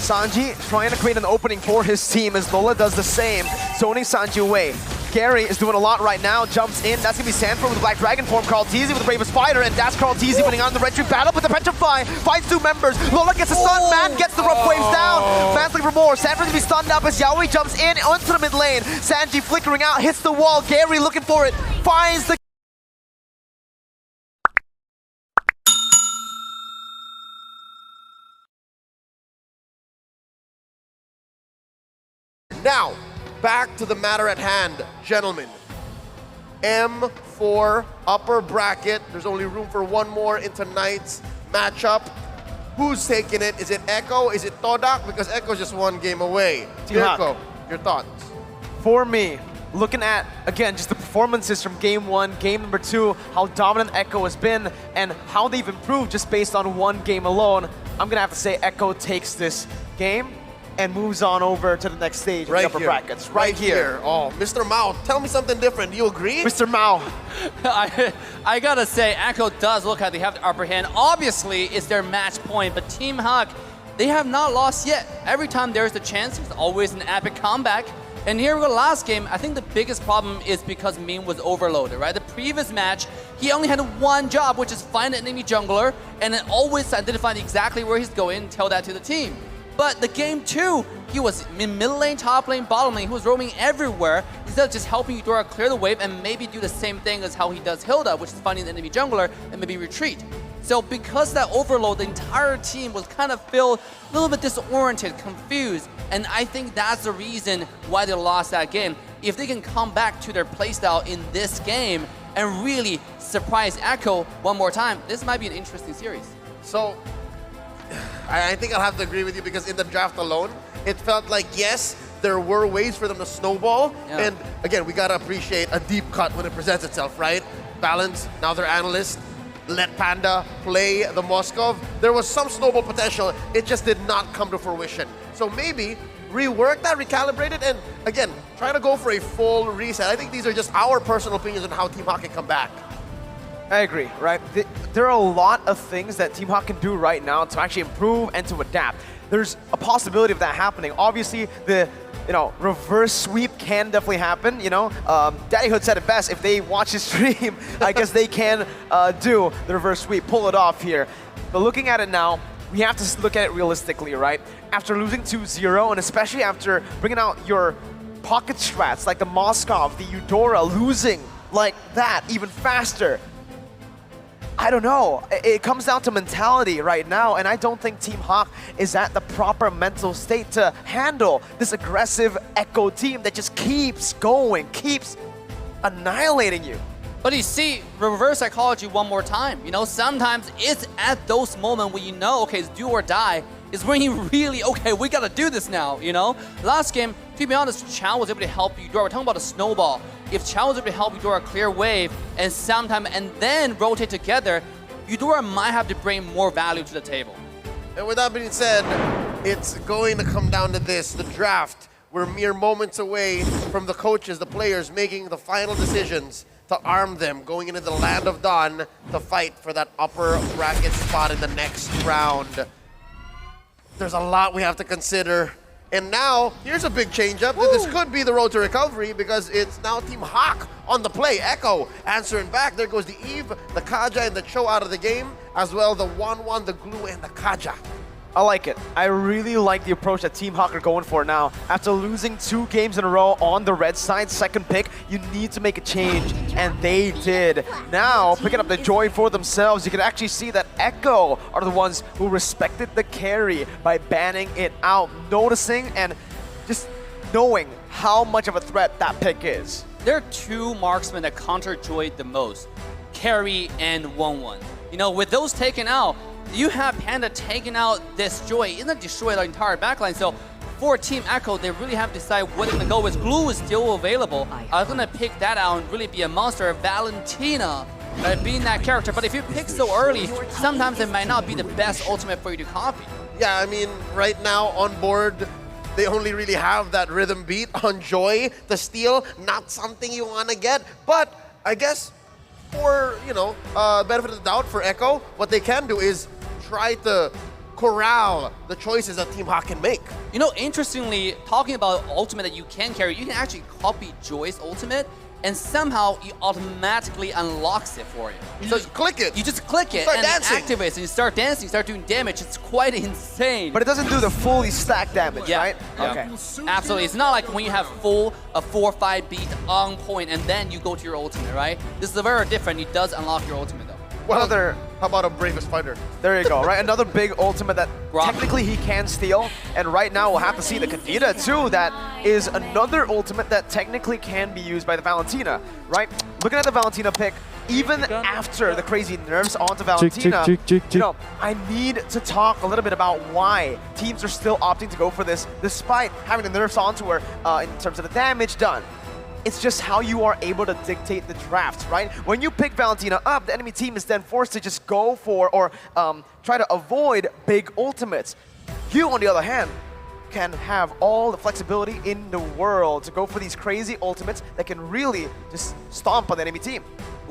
Sanji trying to create an opening for his team as Lola does the same, zoning Sanji away. Gary is doing a lot right now, jumps in. That's going to be Sanford with the Black Dragon form. Carl Teasy with the Brave Spider, and that's Carl Teasy winning on the Red Tree battle. But the Petrify finds two members. Lola gets a stun, Man gets the rough waves down. Man's looking for more. Sanford's going to be stunned up as Yaoi jumps in onto the mid lane. Sanji flickering out, hits the wall. Gary looking for it, finds the... Now, back to the matter at hand, gentlemen. M4 upper bracket. There's only room for one more in tonight's matchup. Who's taking it? Is it Echo? Is it Todak? Because Echo's just one game away. Echo, your thoughts? For me, looking at, again, just the performances from game one, game number two, how dominant Echo has been, and how they've improved just based on one game alone, I'm going to have to say Echo takes this game and moves on over to the next stage in the upper brackets. Right here. Oh, Mr. Mao, tell me something different. Do you agree? Mr. Mao. I gotta say, Echo does look like they have the upper hand. Obviously, it's their match point, but Team HAQ, they have not lost yet. Every time there's a chance, there's always an epic comeback. And here with the last game, I think the biggest problem is because Meme was overloaded, right? The previous match, he only had one job, which is find an enemy jungler, and then always identify exactly where he's going and tell that to the team. But the game two, he was in mid lane, top lane, bottom lane. He was roaming everywhere instead of just helping Eudora clear the wave and maybe do the same thing as how he does Hilda, which is finding the enemy jungler and maybe retreat. So because that overload, the entire team was kind of feel a little bit disoriented, confused, and I think that's the reason why they lost that game. If they can come back to their playstyle in this game and really surprise Echo one more time, this might be an interesting series. So, I think I'll have to agree with you because in the draft alone, it felt like, yes, there were ways for them to snowball. Yeah. And again, we got to appreciate a deep cut when it presents itself, right? Balance, now they're analysts. Let Panda play the Moskov. There was some snowball potential. It just did not come to fruition. So maybe rework that, recalibrate it, and again, try to go for a full reset. I think these are just our personal opinions on how Team HAQ can come back. I agree, right? There are a lot of things that Team HAQ can do right now to actually improve and to adapt. There's a possibility of that happening. Obviously, the reverse sweep can definitely happen. Daddy Hood said it best. If they watch his stream, I guess they can do the reverse sweep, pull it off here. But looking at it now, we have to look at it realistically, right? After losing 2-0, and especially after bringing out your pocket strats like the Moskov, the Eudora, losing like that even faster. I don't know. It comes down to mentality right now, and I don't think Team HAQ is at the proper mental state to handle this aggressive Echo team that just keeps going, keeps annihilating you. But you see, reverse psychology one more time. Sometimes it's at those moments when okay, it's do or die, is when you really, okay, we gotta do this now, Last game, to be honest, Chao was able to help Eudora. We're talking about a snowball. If Chao was able to help Eudora clear wave and then rotate together, Eudora might have to bring more value to the table. And with that being said, it's going to come down to this, the draft. We're mere moments away from the coaches, the players making the final decisions to arm them, going into the Land of Dawn to fight for that upper bracket spot in the next round. There's a lot we have to consider. And now, here's a big change-up. This could be the road to recovery because it's now Team HAQ on the play. Echo answering back. There goes the Eve, the Kaja, and the Cho out of the game, as well the 1-1, the Glue, and the Kaja. I like it. I really like the approach that Team HAQ are going for now. After losing 2 games in a row on the red side, second pick, you need to make a change, and they did. Now, picking up the joy for themselves, you can actually see that Echo are the ones who respected the carry by banning it out, noticing and just knowing how much of a threat that pick is. There are 2 marksmen that counter Joy the most, Carry and 1-1. With those taken out, you have Panda taking out this Joy, it's not destroy the entire backline. So for Team Echo, they really have to decide what they're gonna go with. Glue is still available. I'm gonna pick that out and really be a monster. Valentina being that character. But if you pick so early, sometimes it might not be the best ultimate for you to copy. Yeah, I mean, right now on board, they only really have that rhythm beat on Joy to steal. Not something you wanna get, but I guess for, benefit of the doubt for Echo, what they can do is try to corral the choices that Team HAQ can make. You know, interestingly, talking about ultimate that you can carry, you can actually copy Joy's ultimate, and somehow it automatically unlocks it for you. You just click it. You just click it Start and dancing. it activates, and you start dancing, you start doing damage. It's quite insane. But it doesn't do the fully stacked damage, Yeah. right? Yeah. Okay. Absolutely. It's not like when you have a 4-5 beat on point and then you go to your ultimate, right? This is very different. It does unlock your ultimate though. Another, How about a Bravest Fighter? there you go, right? Another big ultimate that Rock. technically he can steal. And right now we'll have to see the Kadita too. That is another ultimate that technically can be used by the Valentina, right? Looking at the Valentina pick, even after the crazy nerfs onto Valentina, you know, I need to talk a little bit about why teams are still opting to go for this despite having the nerfs onto her in terms of the damage done. It's just how you are able to dictate the draft, right? When you pick Valentina up, the enemy team is then forced to just go for or try to avoid big ultimates. You, on the other hand, can have all the flexibility in the world to go for these crazy ultimates that can really just stomp on the enemy team.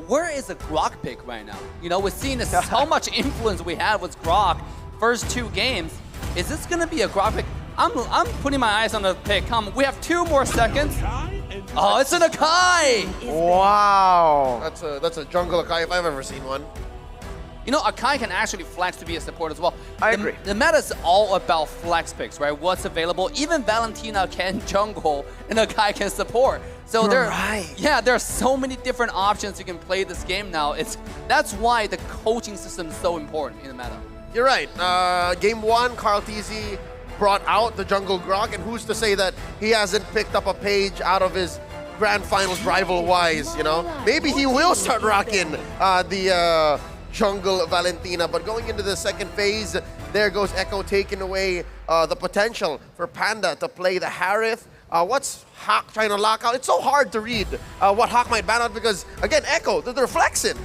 Where is the Grok pick right now? You know, we're seeing this, how much influence we have with Grok first 2 games. Is this going to be a Grok pick? I'm putting my eyes on the pick. Come, we have 2 more seconds. Oh, it's an Akai! Wow. That's a jungle Akai if I've ever seen one. You know, Akai can actually flex to be a support as well. I agree. The meta is all about flex picks, right? What's available. Even Valentina can jungle and Akai can support. So there, right. Yeah, there are so many different options you can play this game now. That's why the coaching system is so important in the meta. You're right. Game 1, Carl TZ brought out the jungle Grok, and who's to say that he hasn't picked up a page out of his grand finals rival Wise, you know? Maybe he will start rocking the jungle Valentina, but going into the second phase, there goes Echo taking away the potential for Panda to play the Harith. What's HAQ trying to lock out? It's so hard to read what HAQ might ban out because, again, Echo, they're flexing.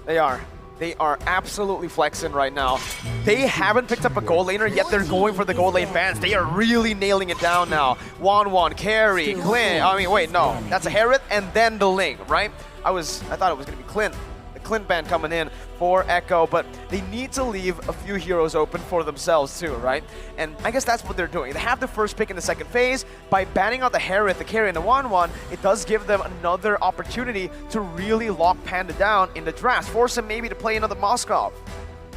They are. They are absolutely flexing right now. They haven't picked up a gold laner, yet they're going for the gold lane bans. They are really nailing it down now. Wan, Carry, Clint. I mean, wait, no. That's a Harith and then the Ling, right? I thought it was going to be Clint. The Clint ban coming in for Echo, but they need to leave a few heroes open for themselves too, right? And I guess that's what they're doing. They have the first pick in the second phase. By banning out the Harith, the Carry, and the Wan, it does give them another opportunity to really lock Panda down in the draft. Force him maybe to play another Moskov.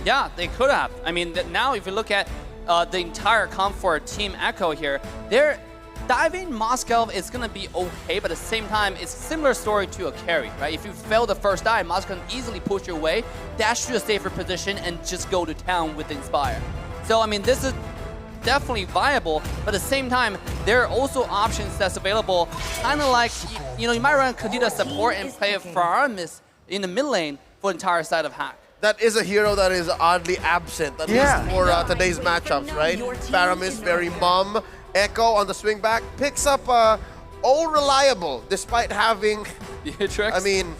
Yeah, they could have. I mean, now if you look at the entire comp for Team Echo here, they're diving Moscow is going to be okay, but at the same time, it's a similar story to a carry, right? If you fail the first dive, Moscow can easily push your way, dash to a safer position, and just go to town with Inspire. So, I mean, this is definitely viable, but at the same time, there are also options that's available, kind of like, you know, you might run Kadita support and play a Faramis in the mid lane for the entire side of HAQ. That is a hero that is oddly absent, at least for today's matchups, right? Faramis, very mum. Echo on the swing back picks up all reliable despite having, Beatrix? I mean,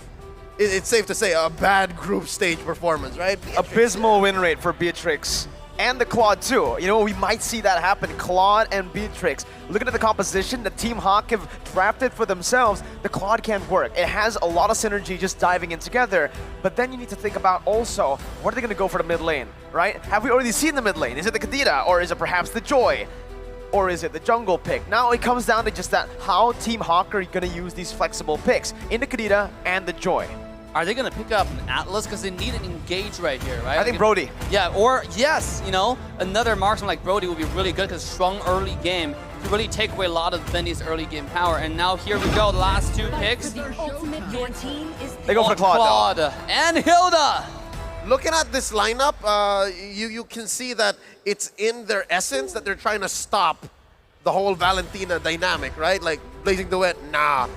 it's safe to say a bad group stage performance, right? Abysmal win rate for Beatrix. And the Claude too. You know, we might see that happen. Claude and Beatrix. Looking at the composition that Team HAQ have drafted for themselves, the Claude can work. It has a lot of synergy just diving in together. But then you need to think about also, what are they going to go for the mid lane, right? Have we already seen the mid lane? Is it the Kadita or is it perhaps the Joy? Or is it the jungle pick? Now it comes down to just that, how Team HAQ are going to use these flexible picks in the Kadita and the Joy. Are they going to pick up an Atlas? Because they need an engage right here, right? I think Brody. Yeah, or yes, you know, another marksman like Brody would be really good because strong early game to really take away a lot of Bendy's early game power. And now here we go, the last 2 picks. They go for Claude, Claude and Hilda. Looking at this lineup, you can see that it's in their essence that they're trying to stop the whole Valentina dynamic, right? Like Blazing Duet, nah.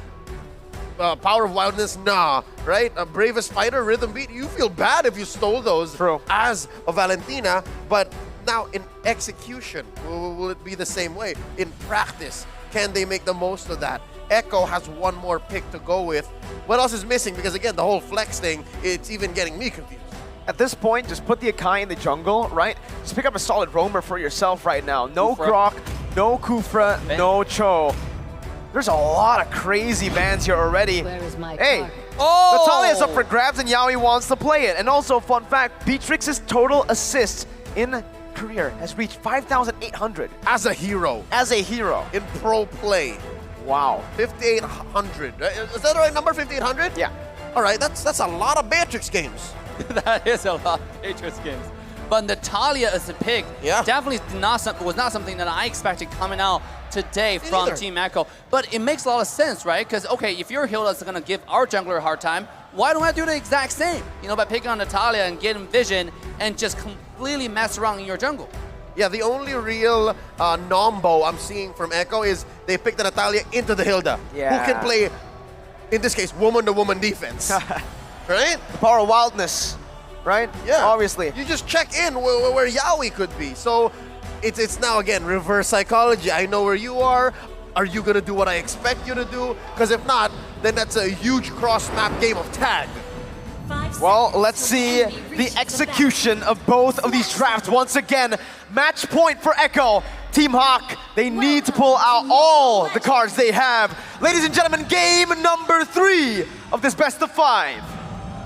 Power of Wildness, nah, right? Bravest Fighter, Rhythm Beat, you feel bad if you stole those as a Valentina, but now in execution, will it be the same way? In practice, can they make the most of that? Echo has one more pick to go with. What else is missing? Because again, the whole flex thing, it's even getting me confused. At this point, just put the Akai in the jungle, right? Just pick up a solid roamer for yourself right now. No Grok, no Kufra, no Cho. There's a lot of crazy bans here already. Hey, Natalia's up for grabs and Yaoi wants to play it. And also, fun fact, Beatrix's total assists in career has reached 5,800 As a hero, as a hero. in pro play. Wow. 5,800. Is that the right number, 5,800? Yeah. All right, that's a lot of Matrix games. That is a lot of Patriots games. But Natalia as a pick definitely was not something that I expected coming out today from Neither. Team Echo. But it makes a lot of sense, right? Because, okay, if your Hilda's going to give our jungler a hard time, why don't I do the exact same? You know, by picking on Natalia and getting vision and just completely mess around in your jungle. Yeah, the only real nombo I'm seeing from Echo is they picked the Natalia into the Hilda, Yeah. who can play, in this case, woman-to-woman defense. Right? Power of wildness, right? Yeah. Obviously. You just check in where Yaoi could be. So it's now, again, reverse psychology. I know where you are. Are you going to do what I expect you to do? Because if not, then that's a huge cross-map game of tag. Well, let's see the execution of both of these drafts once again. Match point for Echo. Team HAQ, they need to pull out all the cards they have. Ladies and gentlemen, game number 3 of this best of 5.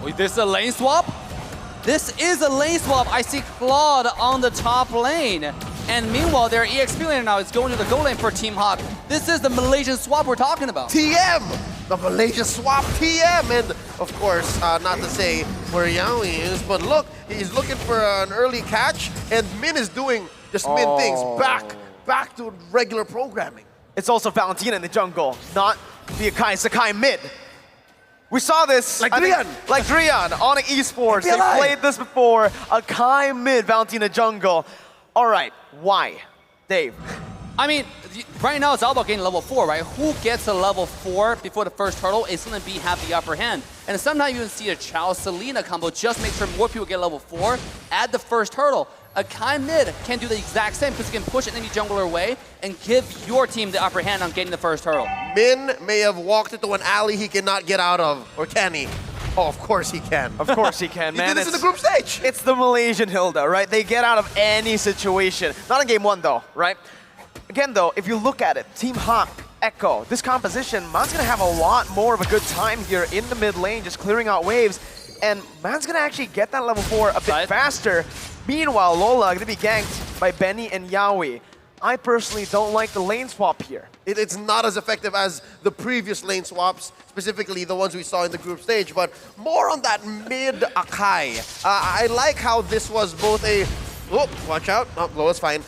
Wait, this is a lane swap? This is a lane swap. I see Claude on the top lane. And meanwhile, their EXP laner now is going to the goal lane for Team HAQ. This is the Malaysian swap we're talking about. TM! The Malaysia swap TM! And of course, not to say where Yaoi is, but look, he's looking for an early catch, and Min is doing just Min things. Back to regular programming. It's also Valentina in the jungle, not the Akai Sakai mid. We saw this Like I think, Drian. like Drian on Esports. They APLI. played this before. Akai mid, Valentina jungle. All right, why? Dave. I mean, right now it's all about getting level 4, right? Who gets a level 4 before the first hurdle is going to have the upper hand. And sometimes you can see a Chao-Selena combo, just make sure more people get level 4 at the first hurdle. Akai mid can do the exact same because he can push an enemy jungler away and give your team the upper hand on getting the first hurdle. Min may have walked into an alley he cannot get out of, or can he? Oh, of course he can. Of course he can, He man. did this in the group stage. It's the Malaysian Hilda, right? They get out of any situation. Not in game 1 though, right? Again though, if you look at it, Team HAQ, Echo, this composition, Man's gonna have a lot more of a good time here in the mid lane, just clearing out waves. And Man's gonna actually get that level 4 a bit faster. Meanwhile, Lola gonna be ganked by Benny and Yaoi. I personally don't like the lane swap here. It's not as effective as the previous lane swaps, specifically the ones we saw in the group stage, but more on that mid Akai. I like how this was both a... Oh, watch out. Oh, Loa's fine.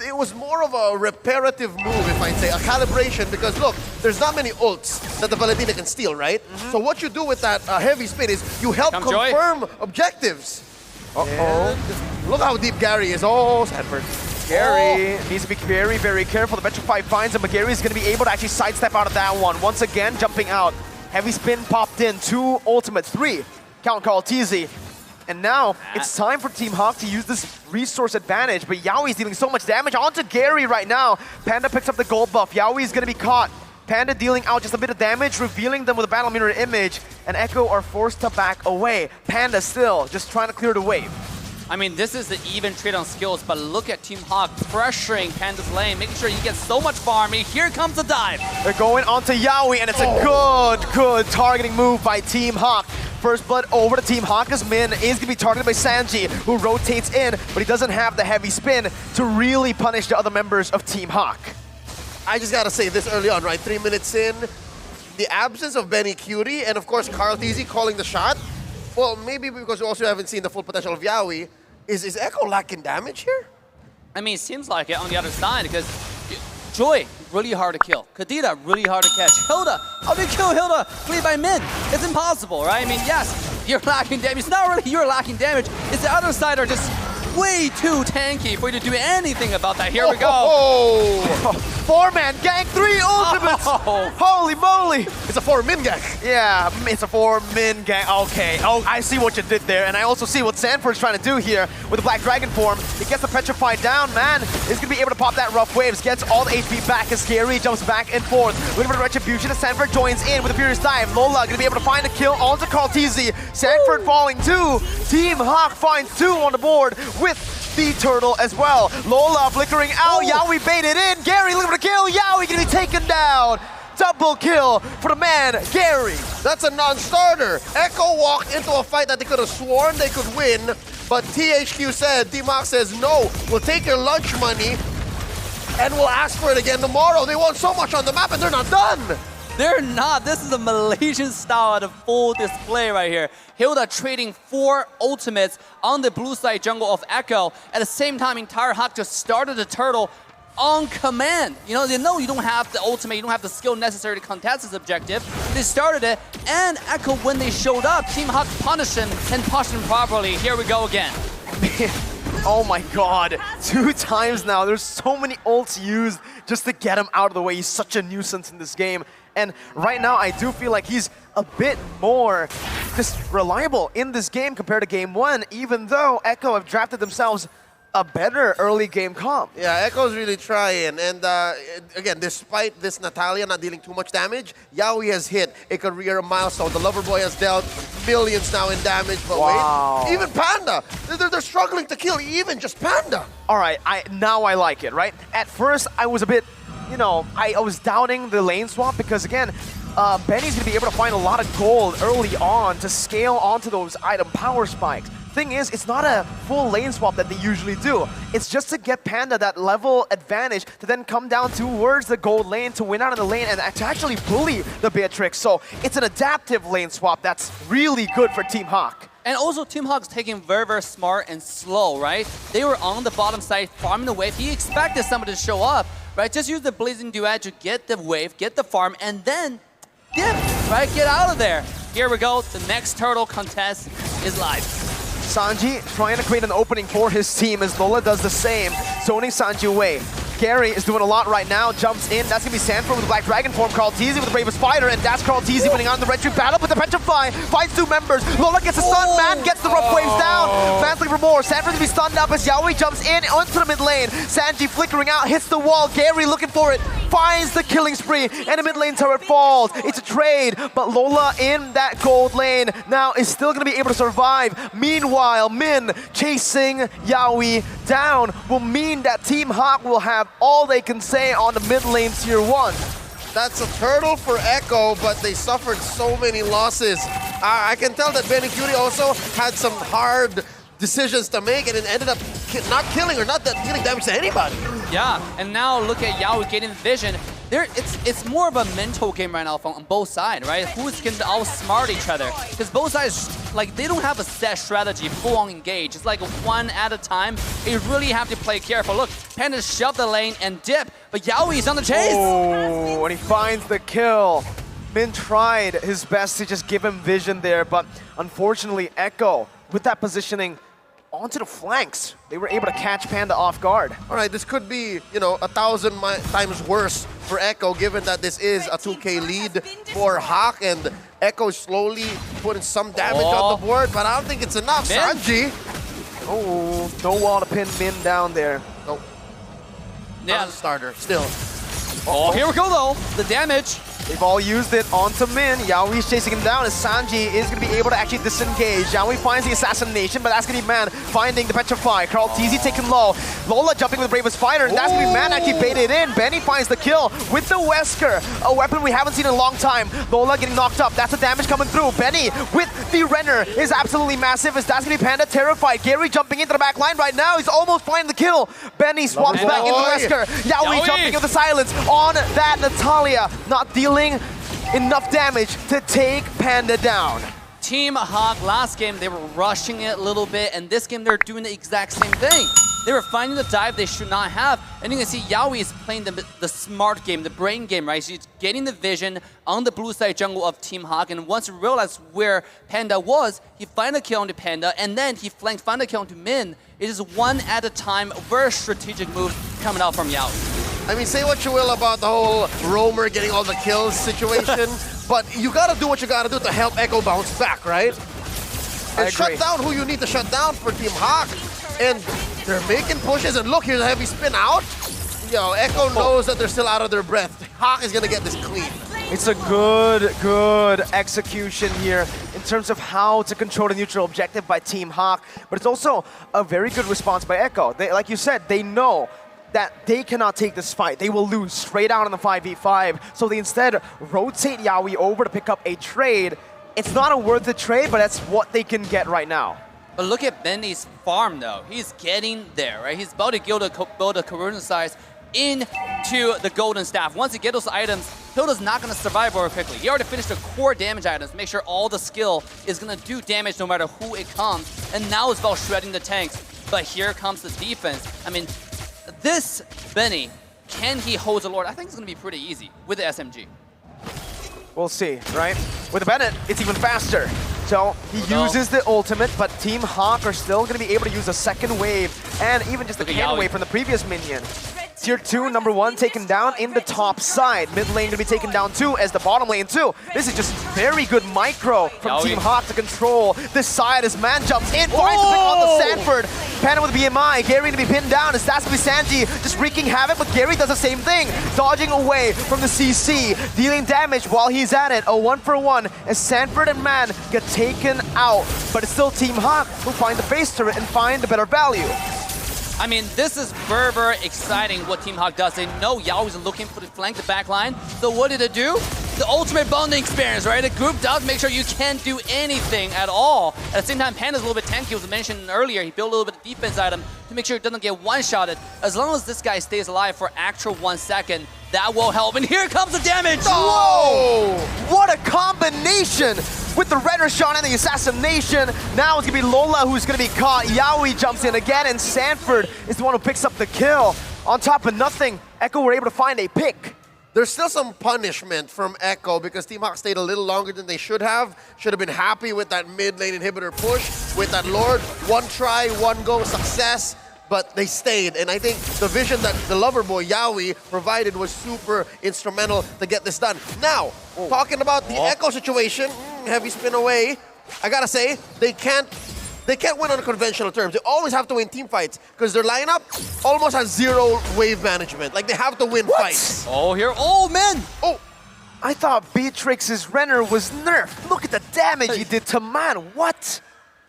It was more of a reparative move, if I'd say, a calibration, because look, there's not many ults that the Valentina can steal, right? So what you do with that heavy spin is you help confirm objectives. Uh-oh. Look how deep Gary is. Oh, Sanford. Gary needs to be very, very careful. The Petrify finds him, but Gary is going to be able to actually sidestep out of that one. Once again, jumping out. Heavy spin popped in. 2 ultimate, 3. Count call TZ. And now, it's time for Team HAQ to use this resource advantage, but Yaoi's dealing so much damage onto Gary right now. Panda picks up the gold buff. Yaoi's going to be caught. Panda dealing out just a bit of damage, revealing them with a battle mirror image, and Echo are forced to back away. Panda still just trying to clear the wave. I mean, this is the even trade on skills, but look at Team HAQ pressuring Panda's lane, making sure he gets so much farming. Here comes the dive. They're going onto Yaoi, and it's a good targeting move by Team HAQ. First blood over to Team HAQ as Min is going to be targeted by Sanji, who rotates in, but he doesn't have the heavy spin to really punish the other members of Team HAQ. I just gotta say this early on, right? 3 minutes in, the absence of Benny Cutie and of course Carl Teasy calling the shot. Well, maybe because we also haven't seen the full potential of Yaoi. Is Echo lacking damage here? I mean, it seems like it on the other side because Joy, really hard to kill. Kadita, really hard to catch. Hilda, how do you kill Hilda? Flee by mid. It's impossible, right? I mean, yes, you're lacking damage. It's not really you're lacking damage. It's the other side are just way too tanky for you to do anything about that. Here we go. Oh. 4-man gank, 3 ultimates! Oh. Holy moly! It's a 4-min gank. Yeah, it's a 4-min gank. Okay, I see what you did there, and I also see what Sanford's trying to do here with the Black Dragon form. He gets the Petrified down, man. He's gonna be able to pop that rough waves, gets all the HP back as Scary jumps back and forth. Looking for the Retribution as Sanford joins in with a Furious Dive. Lola gonna be able to find a kill onto Carl TZ. Sanford falling 2. Team HAQ finds 2 on the board with the turtle as well. Lola flickering out. Yaoi baited in. Gary looking for the kill. Yaoi gonna be taken down. Double kill for the man, Gary. That's a non-starter. Echo walked into a fight that they could have sworn they could win, But THQ said, Team HAQ says, no, we'll take your lunch money and we'll ask for it again tomorrow. They want so much on the map and they're not done. They're not. This is a Malaysian style at a full display right here. Hilda trading 4 ultimates on the blue side jungle of Echo. At the same time, entire HAQ just started the turtle on command. You know, they know you don't have the ultimate, you don't have the skill necessary to contest this objective. They started it, and Echo, when they showed up, Team HAQ punished him and punished him properly. Here we go again. Oh my god, 2 times now. There's so many ults used just to get him out of the way. He's such a nuisance in this game. And right now, I do feel like he's a bit more just reliable in this game compared to game 1, even though Echo have drafted themselves a better early game comp. Yeah, Echo's really trying. And again, despite this Natalia not dealing too much damage, Yaoi has hit a career milestone. The lover boy has dealt millions now in damage. But wow. wait, even Panda, they're struggling to kill even just Panda. All right, now I like it, right? At first, I was a bit, you know, I was doubting the lane swap because, again, Benny's going to be able to find a lot of gold early on to scale onto those item power spikes. Thing is, it's not a full lane swap that they usually do. It's just to get Panda that level advantage to then come down towards the gold lane to win out in the lane and to actually bully the Beatrix. So it's an adaptive lane swap that's really good for Team HAQ. And also, Team HAQ's taking very, very smart and slow, right? They were on the bottom side farming the wave. He expected somebody to show up, right? Just use the Blazing Duet to get the wave, get the farm, and then dip, right? Get out of there. Here we go. The next turtle contest is live. Sanji trying to create an opening for his team as Lola does the same, zoning Sanji away. Gary is doing a lot right now, jumps in. That's going to be Sanford with the Black Dragon form. Carl Teasy with the Bravest Spider, and that's Carl Teasy winning on the Red Tree battle with the Petrify. Finds 2 members. Lola gets a stun. Man gets the rough waves down. Fans looking for more. Sanford's going to be stunned up as Yaoi jumps in onto the mid lane. Sanji flickering out, hits the wall. Gary looking for it. Finds the killing spree, and the mid lane turret falls. It's a trade, but Lola in that gold lane now is still going to be able to survive. Meanwhile, Min chasing Yaoi down will mean that Team HAQ will have all they can say on the mid lane tier 1. That's a turtle for Echo, but they suffered so many losses. I can tell that Benny Cutie also had some hard decisions to make, and it ended up not killing or not dealing damage to anybody. Yeah, and now look at Yaoi getting the vision. It's more of a mental game right now on both sides, right? Who's going to outsmart each other? Because both sides, like, they don't have a set strategy, full-on engage. It's like one at a time. You really have to play careful. Look, Panda shoved the lane and dip, but Yaoi is on the chase. Oh, and he finds the kill. Min tried his best to just give him vision there, but unfortunately, Echo, with that positioning, onto the flanks. They were able to catch Panda off guard. All right, this could be, you know, 1,000 times worse for Echo, given that this is a 2K lead for HAQ, and Echo is slowly putting some damage on the board, but I don't think it's enough. Min? Sanji. Oh, no wall to pin Min down there. Nope. Yeah. Starter, still. Oh, here we go though. The damage. They've all used it onto Min. Yaoi's chasing him down as Sanji is going to be able to actually disengage. Yaoi finds the assassination, but that's going to be Man finding the Petrify. Carl Teasy taken low. Lola jumping with the Bravest Fighter, and that's going to be Man actually baited in. Benny finds the kill with the Wesker, a weapon we haven't seen in a long time. Lola getting knocked up. That's the damage coming through. Benny with the Renner is absolutely massive as that's going to be Panda terrified. Gary jumping into the back line right now. He's almost finding the kill. Benny swaps back into Wesker. Yaoi jumping with the silence on that Natalia. Not dealing enough damage to take Panda down. Team HAQ, last game, they were rushing it a little bit, and this game, they're doing the exact same thing. They were finding the dive they should not have, and you can see Yaoi is playing the smart game, the brain game, right? She's getting the vision on the blue side jungle of Team HAQ, and once he realized where Panda was, he found a kill onto Panda, and then he flanked, found a kill onto Min. It is one at a time, very strategic move coming out from Yaoi. I mean, say what you will about the whole roamer getting all the kills situation, but you gotta do what you gotta do to help Echo bounce back, right? And shut down who you need to shut down for Team HAQ. And they're making pushes, and look, here's a heavy spin out. Yo, Echo knows that they're still out of their breath. HAQ is gonna get this clean. It's a good execution here in terms of how to control the neutral objective by Team HAQ, but it's also a very good response by Echo. They, like you said, they know that they cannot take this fight. They will lose straight out on the 5v5. So they instead rotate Yaoi over to pick up a trade. It's not a worth it trade, but that's what they can get right now. But look at Benny's farm, though. He's getting there, right? He's about to build a corrosion size into the golden staff. Once you get those items, Hilda's not going to survive very quickly. He already finished the core damage items, make sure all the skill is going to do damage no matter who it comes. And now it's about shredding the tanks. But here comes the defense. I mean, this Benny, can he hold the Lord? I think it's going to be pretty easy with the SMG. We'll see, right? With the Bennett, it's even faster. So he uses the ultimate, but Team HAQ are still going to be able to use a second wave and even just a can wave from the previous minion. Tier 2, number 1 taken down in the top side. Mid lane going to be taken down too as the bottom lane too. This is just very good micro from Team HAQ to control this side as man jumps in, finds the pick on the Sanford. Panda with BMI, Gary to be pinned down as that's going to be Sanji just wreaking havoc, but Gary does the same thing, dodging away from the CC, dealing damage while he's at it. A 1-for-1 as Sanford and Man get taken out, but it's still Team HAQ who find the base turret and find the better value. I mean, this is very, very exciting what Team HAQ does. They know Yaoi's looking for the flank, the back line. So what did it do? The ultimate bonding experience, right? It grouped out, make sure you can't do anything at all. At the same time, Panda's a little bit tanky, was mentioned earlier. He built a little bit of defense item to make sure it doesn't get one-shotted. As long as this guy stays alive for actual 1 second, that will help. And here comes the damage! Whoa! What a combination! With the Renner shot and the assassination, now it's gonna be Lola who's gonna be caught. Yaoi jumps in again, and Sanford is the one who picks up the kill. On top of nothing, Echo were able to find a pick. There's still some punishment from Echo because Team HAQ stayed a little longer than they should have. Should have been happy with that mid lane inhibitor push, with that Lord. 1 try, 1 go, success. But they stayed, and I think the vision that the lover boy, Yaoi, provided was super instrumental to get this done. Now, talking about the Echo situation, heavy spin away, I gotta say, they can't win on conventional terms. They always have to win team fights, because their lineup almost has 0 wave management. Like, they have to win fights. Oh, here, oh, man! Oh, I thought Beatrix's Renner was nerfed. Look at the damage he did to Man, what?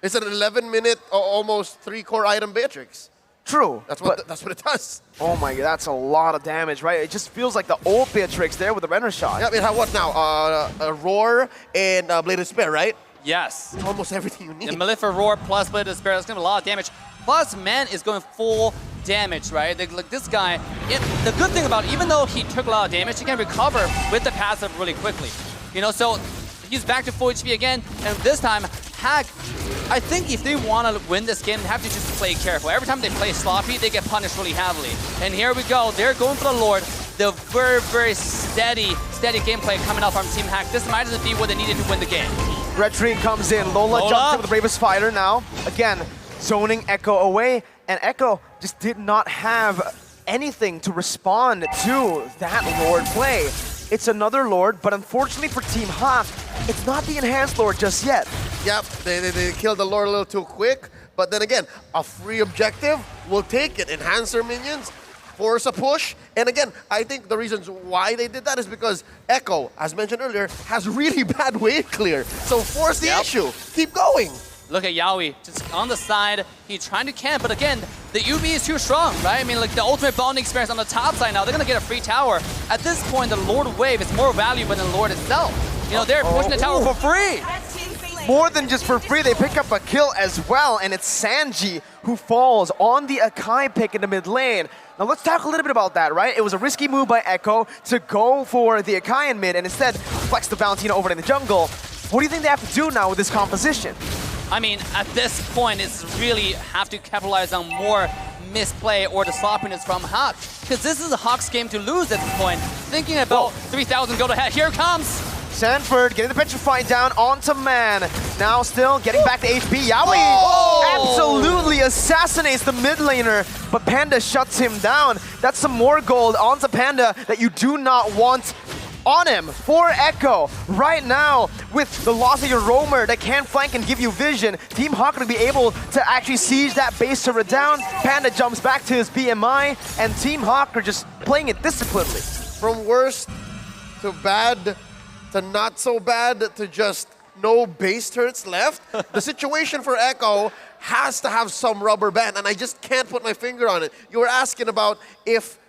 It's an 11-minute, almost 3-core item Beatrix. True. That's what it does. Oh my god, that's a lot of damage, right? It just feels like the old Beatrix there with the Renner shot. Yeah, it had what now? A Roar and Blade of Despair, right? Yes. Almost everything you need. The Malefic Roar plus Blade of Despair, that's going to be a lot of damage. Plus, Man is going full damage, right? Like this guy, the good thing about it, even though he took a lot of damage, he can recover with the passive really quickly. You know, so he's back to full HP again, and this time, HAQ, I think if they want to win this game, they have to just play careful. Every time they play sloppy, they get punished really heavily. And here we go, they're going for the Lord. The very, very steady gameplay coming out from Team HAQ. This might just be what they needed to win the game. Red Tree comes in, Lola jumps in with the bravest fighter now. Again, zoning Echo away, and Echo just did not have anything to respond to that Lord play. It's another Lord, but unfortunately for Team HAQ, it's not the enhanced Lord just yet. Yep, they killed the Lord a little too quick, but then again, a free objective, we'll take it. Enhance their minions, force a push, and again, I think the reasons why they did that is because Echo, as mentioned earlier, has really bad wave clear. So force the issue, keep going. Look at Yaoi, just on the side, he's trying to camp, but again, the UV is too strong, right? I mean, like the ultimate bonding experience on the top side now, they're gonna get a free tower. At this point, the Lord wave is more valuable than the Lord itself. You know, they're pushing the tower for free. More than just for free, they pick up a kill as well, and it's Sanji who falls on the Akai pick in the mid lane. Now let's talk a little bit about that, right? It was a risky move by Echo to go for the Akai in mid and instead flex the Valentina over in the jungle. What do you think they have to do now with this composition? I mean, at this point, it's really have to capitalize on more misplay or the sloppiness from HAQ. Because this is a HAQ's game to lose at this point. Thinking about 3,000 go to head. Here comes! Sanford getting the petrify down onto Man. Now still getting back to HP. Yaoi absolutely assassinates the mid laner, but Panda shuts him down. That's some more gold onto Panda that you do not want on him for Echo. Right now, with the loss of your roamer that can flank and give you vision, Team HAQ will be able to actually siege that base turret down. Panda jumps back to his BMI, and Team HAQ are just playing it disciplinedly. From worst to bad to not so bad to just no base turrets left, the situation for Echo has to have some rubber band, and I just can't put my finger on it. You were asking about if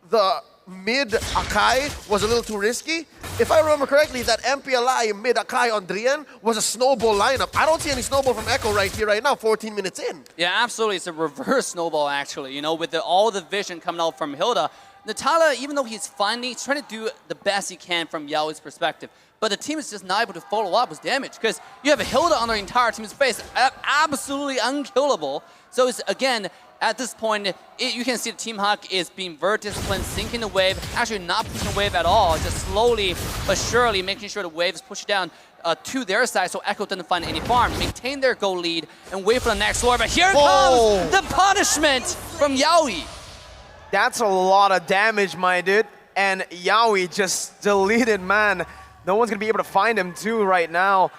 the mid Akai was a little too risky. If I remember correctly, that MPLI mid Akai on Drian was a snowball lineup. I don't see any snowball from Echo right here, right now, 14 minutes in. Yeah, absolutely. It's a reverse snowball, actually. You know, with all the vision coming out from Hilda. Natalia, even though he's finding, he's trying to do the best he can from Yaoi's perspective. But the team is just not able to follow up with damage because you have a Hilda on their entire team's base, absolutely unkillable. So it's, again, at this point, you can see the Team HAQ is being very disciplined, sinking the wave, actually not pushing the wave at all, just slowly but surely making sure the wave is pushed down to their side so Echo doesn't find any farm, maintain their goal lead, and wait for the next floor. But here comes the punishment from Yaoi. That's a lot of damage, my dude. And Yaoi just deleted, man. No one's going to be able to find him, too, right now.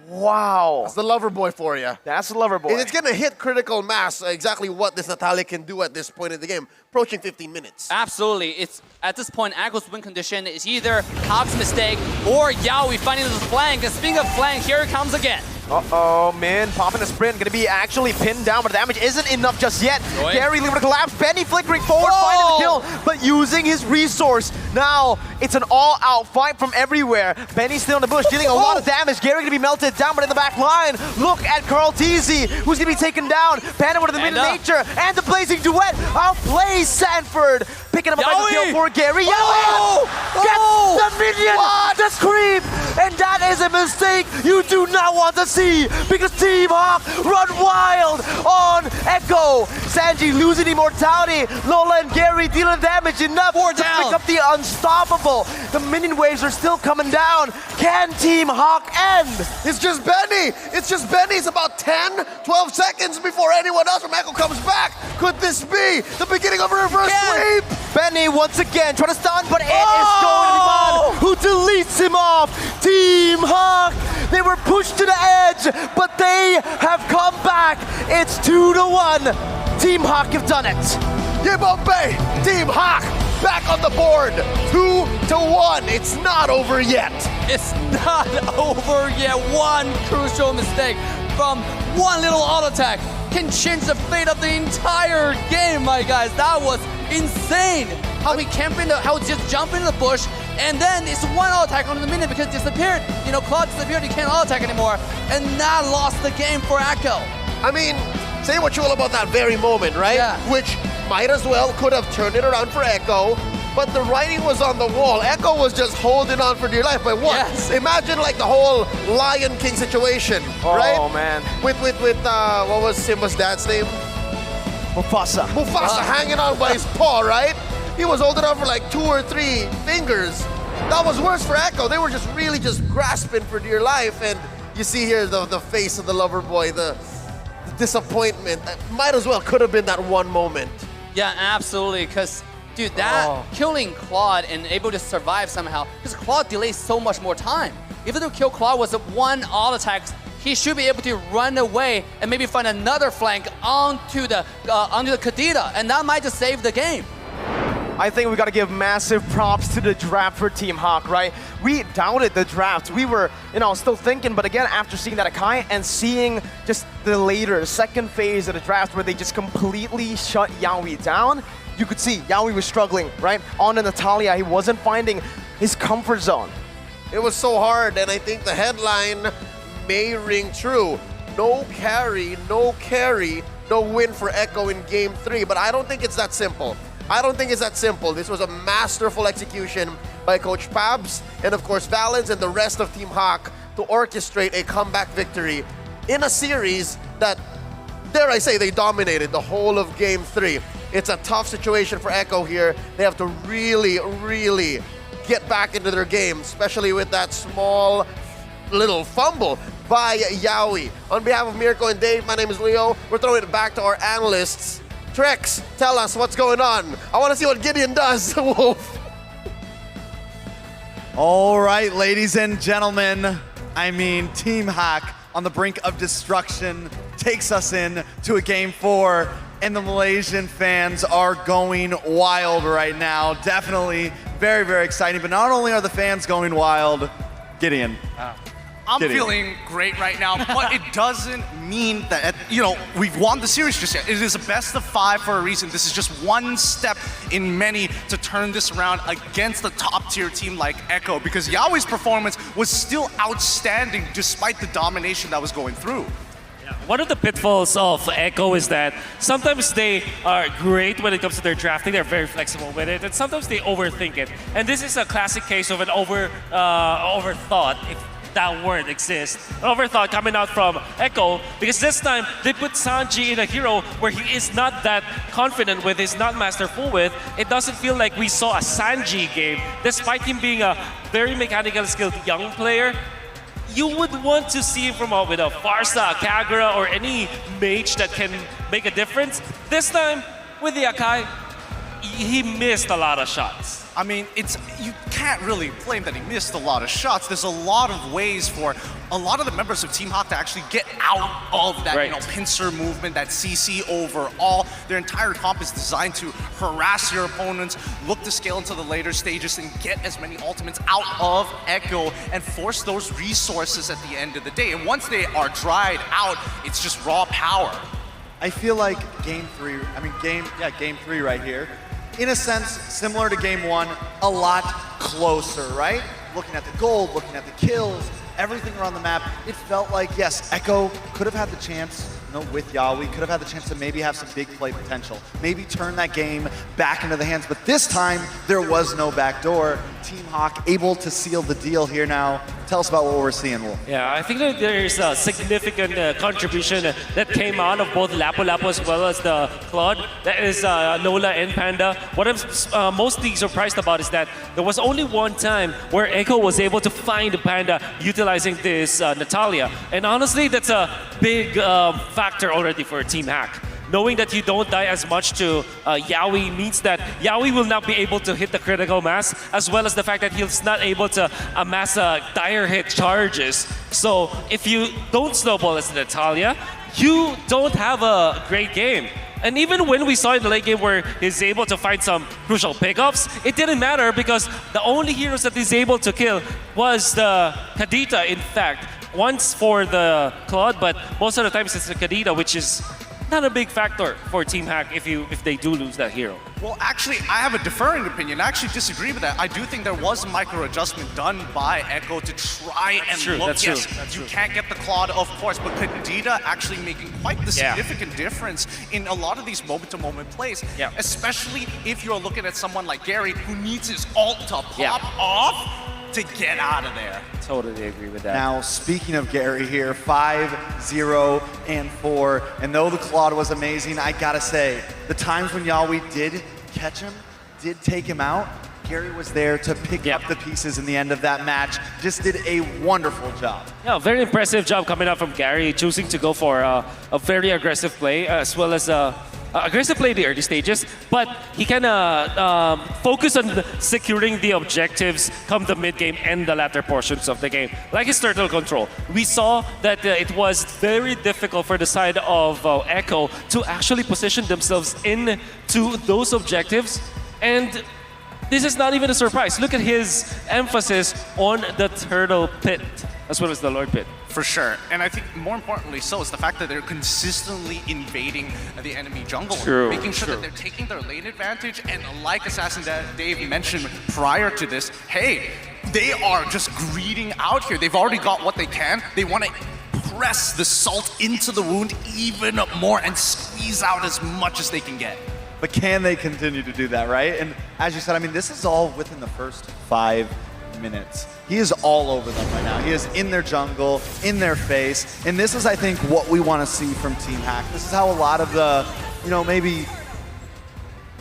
Wow. That's the lover boy for you. That's the lover boy. And it's going to hit critical mass, exactly what this Natalia can do at this point in the game, approaching 15 minutes. Absolutely. It's at this point, Echo's win condition is either HAQ's mistake or Yaoi finding the flank. And speaking of flank, here it comes again. Uh-oh, man, popping a sprint, gonna be actually pinned down, but the damage isn't enough just yet. Joy. Gary leaving to collapse, Benny flickering forward, finding the kill, but using his resource. Now, it's an all-out fight from everywhere. Benny's still in the bush, dealing a lot of damage. Gary gonna be melted down, but in the back line, look at Carl Teasy, who's gonna be taken down. Panda with the mid-nature, and the blazing duet outplays Sanford. Picking up a nice kill for Gary. Yaoi gets the minion, the creep, and that is a mistake you do not want to see because Team HAQ run wild on Echo. Sanji losing immortality. Lola and Gary dealing damage enough to pick up the unstoppable. The minion waves are still coming down. Can Team HAQ end? It's just Benny. It's just Benny. It's about 10, 12 seconds before anyone else from Echo comes back. Could this be the beginning of a reverse sweep? Benny once again trying to stun, but it is going to be Mon who deletes him off. Team HAQ, they were pushed to the edge, but they have come back. It's 2-1. Team HAQ have done it. Yibombe, Team HAQ back on the board. 2-1. It's not over yet. It's not over yet. One crucial mistake from one little auto attack can change the fate of the entire game, my guys. That was insane. How he how he just jumped into the bush, and then it's one auto attack on the minute because it disappeared. You know, Claude disappeared, he can't auto attack anymore, and that lost the game for Echo. I mean, say what you will about that very moment, right? Yeah. Which might as well could have turned it around for Echo, but the writing was on the wall. Echo was just holding on for dear life. But what? Yes. Imagine like the whole Lion King situation, right? Oh, man. With what was Simba's dad's name? Mufasa. Mufasa hanging on by his paw, right? He was holding on for like 2 or 3 fingers. That was worse for Echo. They were just really just grasping for dear life. And you see here the face of the lover boy, the disappointment. Might as well could have been that one moment. Yeah, absolutely, because dude, that killing Claude and able to survive somehow, because Claude delays so much more time. Even though kill Claude was a one auto attack, he should be able to run away and maybe find another flank onto the Kadita, and that might just save the game. I think we got to give massive props to the draft for Team HAQ, right? We doubted the draft. We were, still thinking, but again, after seeing that Akai and seeing just the later second phase of the draft where they just completely shut Yaoi down, you could see Yaoi was struggling, right? On to Natalia, he wasn't finding his comfort zone. It was so hard, and I think the headline may ring true. No carry, no win for Echo in Game 3, but I don't think it's that simple. This was a masterful execution by Coach Pabs and, of course, Valens and the rest of Team HAQ to orchestrate a comeback victory in a series that, dare I say, they dominated the whole of Game 3. It's a tough situation for Echo here. They have to really, really get back into their game, especially with that small little fumble by Yaoi. On behalf of Mirko and Dave, my name is Leo. We're throwing it back to our analysts. Trex, tell us what's going on. I want to see what Gideon does, Wolf. All right, ladies and gentlemen. I mean, Team HAQ on the brink of destruction takes us in to a Game 4, and the Malaysian fans are going wild right now. Definitely very, very exciting. But not only are the fans going wild, Gideon. I'm Kidding. feeling great right now, but it doesn't mean that, we've won the series just yet. It is a best of 5 for a reason. This is just one step in many to turn this around against a top tier team like Echo, because Yaoi's performance was still outstanding despite the domination that was going through. One of the pitfalls of Echo is that sometimes they are great when it comes to their drafting. They're very flexible with it, and sometimes they overthink it. And this is a classic case of an overthought, if that word exists. An overthought coming out from Echo, because this time they put Sanji in a hero where he is not that confident with, is not masterful with. It doesn't feel like we saw a Sanji game, despite him being a very mechanical skilled young player. You would want to see him from with a Farsa, Kagura, or any mage that can make a difference. This time, with the Akai, he missed a lot of shots. I mean, you can't really blame that he missed a lot of shots. There's a lot of ways for a lot of the members of Team HAQ to actually get out of that, Right. pincer movement, that CC overall. Their entire comp is designed to harass your opponents, look to scale into the later stages, and get as many ultimates out of Echo and force those resources at the end of the day. And once they are dried out, it's just raw power. I feel like game 3 right here, in a sense, similar to game 1, a lot closer, right? Looking at the gold, looking at the kills, everything around the map, it felt like, yes, Echo could have had the chance, with Yaoi, could have had the chance to maybe have some big play potential, maybe turn that game back into the hands, but this time, there was no backdoor. Team HAQ able to seal the deal here now. Tell us about what we're seeing, Wolf. Yeah, I think that there is a significant contribution that came out of both Lapu Lapu as well as the Claude. That is Nola and Panda. What I'm mostly surprised about is that there was only one time where Echo was able to find Panda utilizing this Natalia. And honestly, that's a big factor already for Team HAQ. Knowing that you don't die as much to Yaoi means that Yaoi will not be able to hit the critical mass, as well as the fact that he's not able to amass dire hit charges. So if you don't snowball as Natalia, you don't have a great game. And even when we saw in the late game where he's able to find some crucial pickups, it didn't matter because the only heroes that he's able to kill was the Kadita, in fact. Once for the Claude, but most of the times it's the Kadita, which is not a big factor for Team HAQ if they do lose that hero. Well, actually, I have a differing opinion. I actually disagree with that. I do think there was a micro adjustment done by Echo to try and look. That's yes, true. That's you true. can't get the Claude, of course, but Kadita actually making quite the significant difference in a lot of these moment-to-moment plays. Yeah. Especially if you're looking at someone like Gary who needs his ult to pop off to get out of there. Totally agree with that. Now, speaking of Gary here, 5-0-4, and though the Claude was amazing, I gotta say, the times when Yaoi did catch him, did take him out, Gary was there to pick up the pieces in the end of that match. Just did a wonderful job. Yeah, very impressive job coming out from Gary, choosing to go for a very aggressive play, as well as aggressive play in the early stages, but he kind of focused on securing the objectives come the mid-game and the latter portions of the game. Like his turtle control, we saw that it was very difficult for the side of Echo to actually position themselves into those objectives, and this is not even a surprise. Look at his emphasis on the turtle pit, as well as the Lord pit. For sure. And I think more importantly so is the fact that they're consistently invading the enemy jungle. True, making sure that they're taking their lane advantage. And like Assassin Dave mentioned prior to this, hey, they are just greeding out here. They've already got what they can. They want to press the salt into the wound even more and squeeze out as much as they can get. But can they continue to do that, right? And as you said, I mean, this is all within the first 5 minutes. He is all over them right now. He is in their jungle, in their face, and this is, I think, what we want to see from Team HAQ. This is how a lot of the, maybe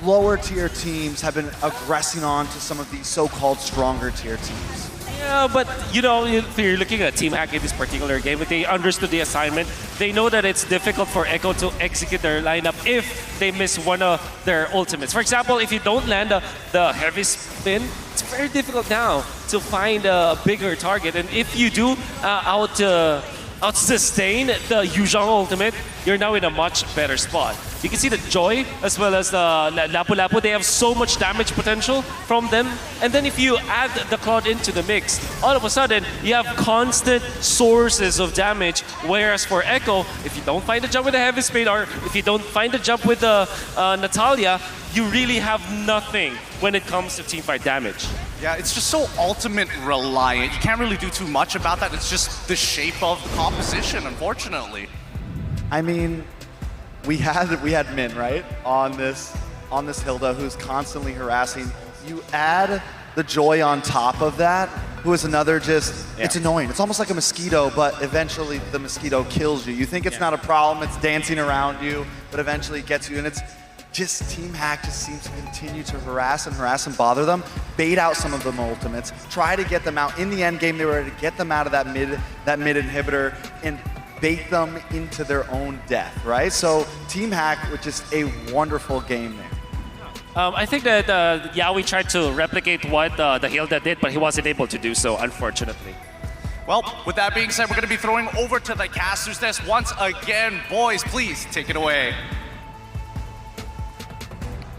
lower tier teams have been aggressing on to some of these so-called stronger tier teams. Yeah, but if you're looking at Team HAQ in this particular game, they understood the assignment. They know that it's difficult for Echo to execute their lineup if they miss one of their ultimates. For example, if you don't land the heavy spin, it's very difficult now to find a bigger target. And if you do out-sustain the Yu Zhong ultimate, you're now in a much better spot. You can see the Joy as well as the Lapu Lapu. They have so much damage potential from them. And then if you add the Claude into the mix, all of a sudden you have constant sources of damage. Whereas for Echo, if you don't find the jump with the Heavy Spade or if you don't find the jump with the Natalia, you really have nothing when it comes to teamfight damage. Yeah, it's just so ultimate reliant. You can't really do too much about that. It's just the shape of the composition, unfortunately. I mean, we had Min, right, on this Hilda, who's constantly harassing. You add the Joy on top of that, who is another it's annoying. It's almost like a mosquito, but eventually the mosquito kills you. You think it's not a problem, it's dancing around you, but eventually it gets you, and it's just Team HAQ just seems to continue to harass and bother them, bait out some of them ultimates, try to get them out. In the end game, they were able to get them out of that mid inhibitor and bait them into their own death, right? So Team HAQ, which is a wonderful game there. I think that Yaoi tried to replicate what the Hilda did, but he wasn't able to do so, unfortunately. Well, with that being said, we're going to be throwing over to the caster's desk once again. Boys, please take it away.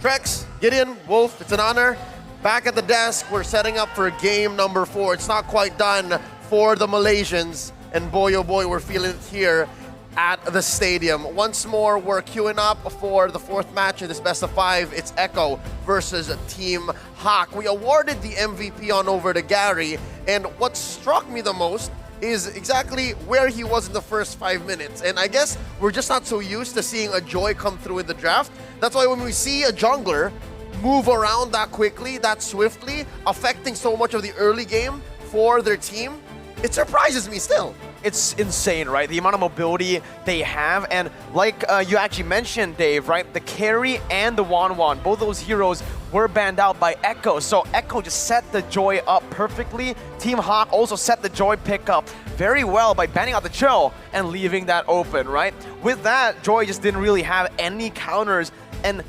Trex, Gideon, Wolf, it's an honor. Back at the desk, we're setting up for game number 4. It's not quite done for the Malaysians, and boy oh boy, we're feeling it here at the stadium. Once more, we're queuing up for the 4th match of this best of 5. It's Echo versus Team HAQ. We awarded the MVP on over to Gary, and what struck me the most is exactly where he was in the first 5 minutes. And I guess we're just not so used to seeing a Joy come through in the draft. That's why when we see a jungler move around that quickly, that swiftly, affecting so much of the early game for their team, it surprises me still. It's insane, right? The amount of mobility they have, and like you actually mentioned, Dave, right? The carry and the Wan, both those heroes were banned out by Echo, so Echo just set the Joy up perfectly. Team HAQ also set the Joy pickup very well by banning out the Chill and leaving that open, right? With that, Joy just didn't really have any counters, and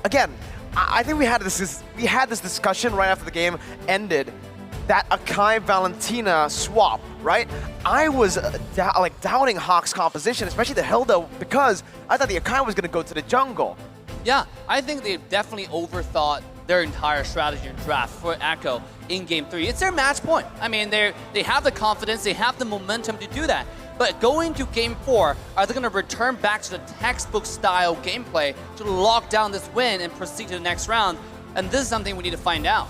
again, I think we had this discussion right after the game ended. That Akai Valentina swap, right? I was doubting HAQ's composition, especially the Hilda, because I thought the Akai was going to go to the jungle. Yeah, I think they've definitely overthought their entire strategy and draft for Echo in Game 3. It's their match point. I mean, they have the confidence, they have the momentum to do that. But going to Game 4, are they going to return back to the textbook style gameplay to lock down this win and proceed to the next round? And this is something we need to find out.